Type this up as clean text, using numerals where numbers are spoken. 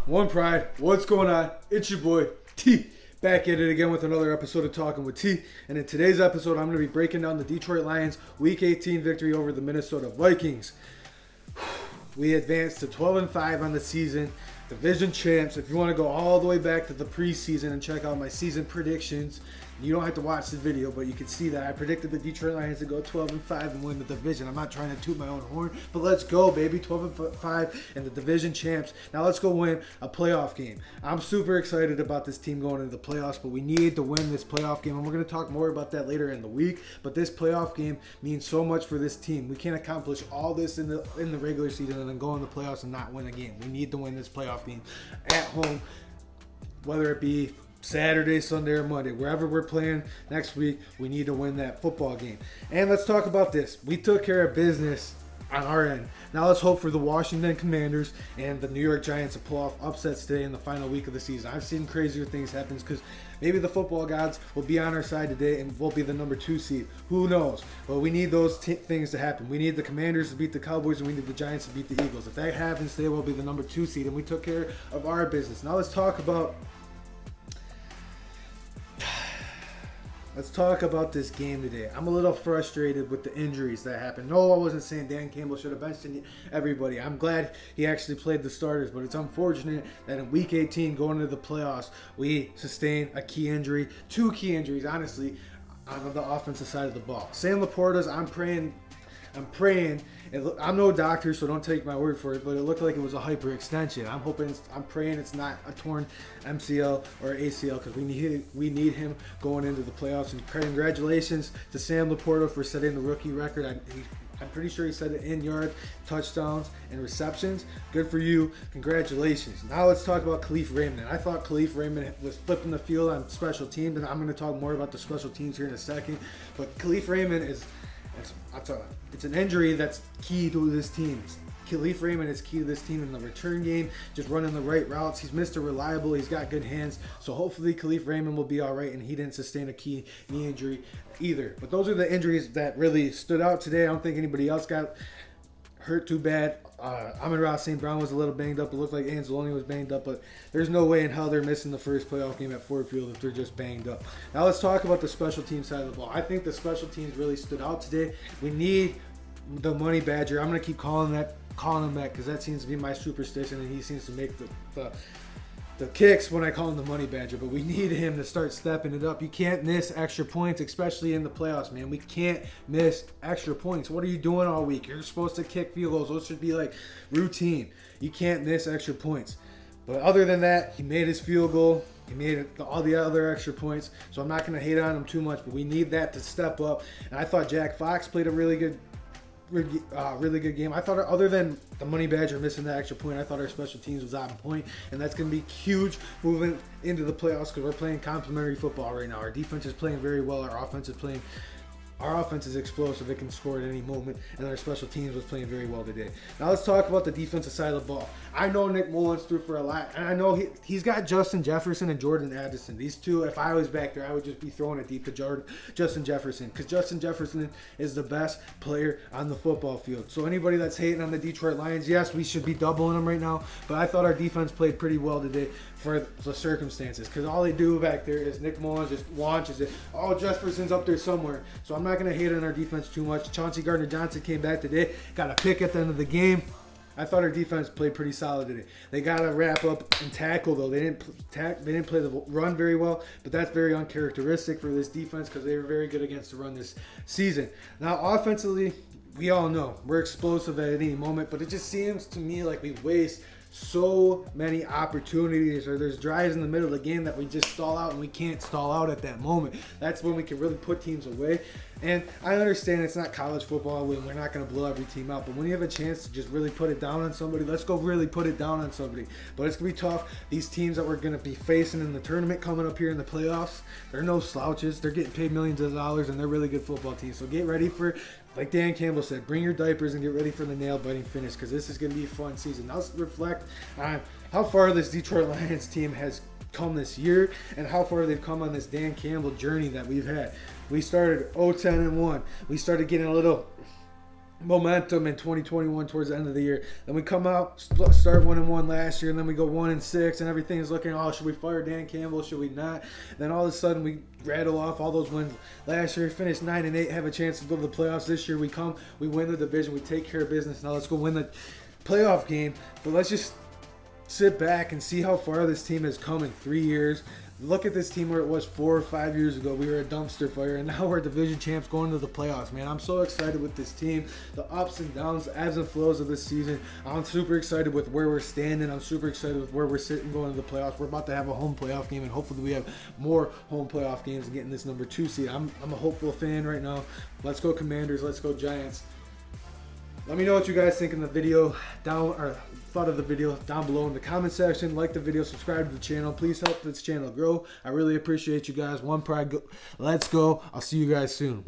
One Pride, what's going on? It's your boy T, back at it again with another episode of Talking with T. And in today's episode, I'm going to be breaking down the Detroit Lions Week 18 victory over the Minnesota Vikings. We advanced to 12-5 on the season, division champs. If you want to go all the way back to the preseason and check out my season predictions, you don't have to watch the video, but you can see that I predicted the Detroit Lions to go 12-5 and win the division. I'm not trying to toot my own horn, but let's go, baby. 12-5 and the division champs. Now let's go win a playoff game. I'm super excited about this team going into the playoffs, but we need to win this playoff game, and we're going to talk more about that later in the week. But this playoff game means so much for this team. We can't accomplish all this in the regular season and then go in the playoffs and not win a game. We need to win this playoff game at home, whether it be Saturday, Sunday, or Monday. Wherever we're playing next week, we need to win that football game. And let's talk about this. We took care of business on our end. Now let's hope for the Washington Commanders and the New York Giants to pull off upsets today in the final week of the season. I've seen crazier things happen because maybe the football gods will be on our side today and we'll be the number 2 seed. Who knows? But we need those things to happen. We need the Commanders to beat the Cowboys and we need the Giants to beat the Eagles. If that happens, they will be the number 2 seed, and we took care of our business. Now let's talk about this game today. I'm a little frustrated with the injuries that happened. No, I wasn't saying Dan Campbell should have benched everybody. I'm glad he actually played the starters, but it's unfortunate that in Week 18, going into the playoffs, we sustained a key injury, 2 key injuries, honestly, on the offensive side of the ball. Sam Laporta's, I'm praying. I'm no doctor, so don't take my word for it, but it looked like it was a hyperextension. I'm praying it's not a torn MCL or ACL, because we need him going into the playoffs. And congratulations to Sam Laporta for setting the rookie record. I'm pretty sure he set it in yard, touchdowns, and receptions. Good for you. Congratulations. Now let's talk about Kalif Raymond. I thought Kalif Raymond was flipping the field on special teams, and I'm going to talk more about the special teams here in a second. But Kalif Raymond it's an injury that's key to this team. Kalif Raymond is key to this team in the return game, just running the right routes. He's Mr. Reliable. He's got good hands. So hopefully Kalif Raymond will be all right, and he didn't sustain a key knee injury either. But those are the injuries that really stood out today. I don't think anybody else got hurt too bad. Amon-Ra St. Brown was a little banged up. It looked like Anzalone was banged up, but there's no way in hell they're missing the first playoff game at Ford Field if they're just banged up. Now let's talk about the special team side of the ball. I think the special teams really stood out today. We need the Money Badger. I'm going to keep calling him that because that seems to be my superstition, and he seems to make the kicks when I call him the Money Badger. But we need him to start stepping it up. You can't miss extra points, especially in the playoffs, man. We can't miss extra points. What are you doing all week? You're supposed to kick field goals. Those should be like routine. You can't miss extra points. But other than that, he made his field goal. He made all the other extra points. So I'm not going to hate on him too much, but we need that to step up. And I thought Jack Fox played a really good game. I thought, other than the Money Badger missing that extra point, I thought our special teams was on point, and that's going to be huge moving into the playoffs because we're playing complementary football right now. Our defense is playing very well. Our offense is explosive. It can score at any moment, and our special teams was playing very well today. Now let's talk about the defensive side of the ball. I know Nick Mullins threw for a lot, and I know he's got Justin Jefferson and Jordan Addison. These two, if I was back there, I would just be throwing it deep to Justin Jefferson, because Justin Jefferson is the best player on the football field. So anybody that's hating on the Detroit Lions, yes, we should be doubling them right now, but I thought our defense played pretty well today for the circumstances, because all they do back there is Nick Mullins just launches it. Oh, Jefferson's up there somewhere. So I'm not going to hate on our defense too much. Chauncey Gardner-Johnson came back today, got a pick at the end of the game. I thought our defense played pretty solid today. They got to wrap up and tackle, though. They didn't play the run very well, but that's very uncharacteristic for this defense because they were very good against the run this season. Now, offensively, we all know we're explosive at any moment, but it just seems to me like we waste so many opportunities, or there's drives in the middle of the game that we just stall out, and we can't stall out at that moment. That's when we can really put teams away. And I understand it's not college football, we're not going to blow every team out, but when you have a chance to just really put it down on somebody, let's go really put it down on somebody. But it's going to be tough. These teams that we're going to be facing in the tournament coming up here in the playoffs, they're no slouches. They're getting paid millions of dollars, and they're really good football teams. So get ready for, like Dan Campbell said, bring your diapers and get ready for the nail-biting finish, because this is going to be a fun season. Now let's reflect on how far this Detroit Lions team has come this year and how far they've come on this Dan Campbell journey that we've had. We started 0-10-1. We started getting a little momentum in 2021 towards the end of the year. Then we come out, start 1-1 last year, and then we go 1-6, and everything is looking, oh, should we fire Dan Campbell? Should we not? Then all of a sudden we rattle off all those wins last year, finish 9-8, have a chance to go to the playoffs. This year we come, we win the division, we take care of business. Now let's go win the playoff game. But let's just sit back and see how far this team has come in 3 years. Look at this team where it was 4 or 5 years ago. We were a dumpster fire, and now we're division champs going to the playoffs, man. I'm so excited with this team. The ups and downs, ebbs and flows of this season. I'm super excited with where we're standing. I'm super excited with where we're sitting going to the playoffs. We're about to have a home playoff game, and hopefully we have more home playoff games and getting this number 2 seed. I'm a hopeful fan right now. Let's go Commanders. Let's go Giants. Let me know what you guys think in the video thought of the video down below in the comment section. Like the video, subscribe to the channel. Please help this channel grow. I really appreciate you guys. One pride. Let's go. I'll see you guys soon.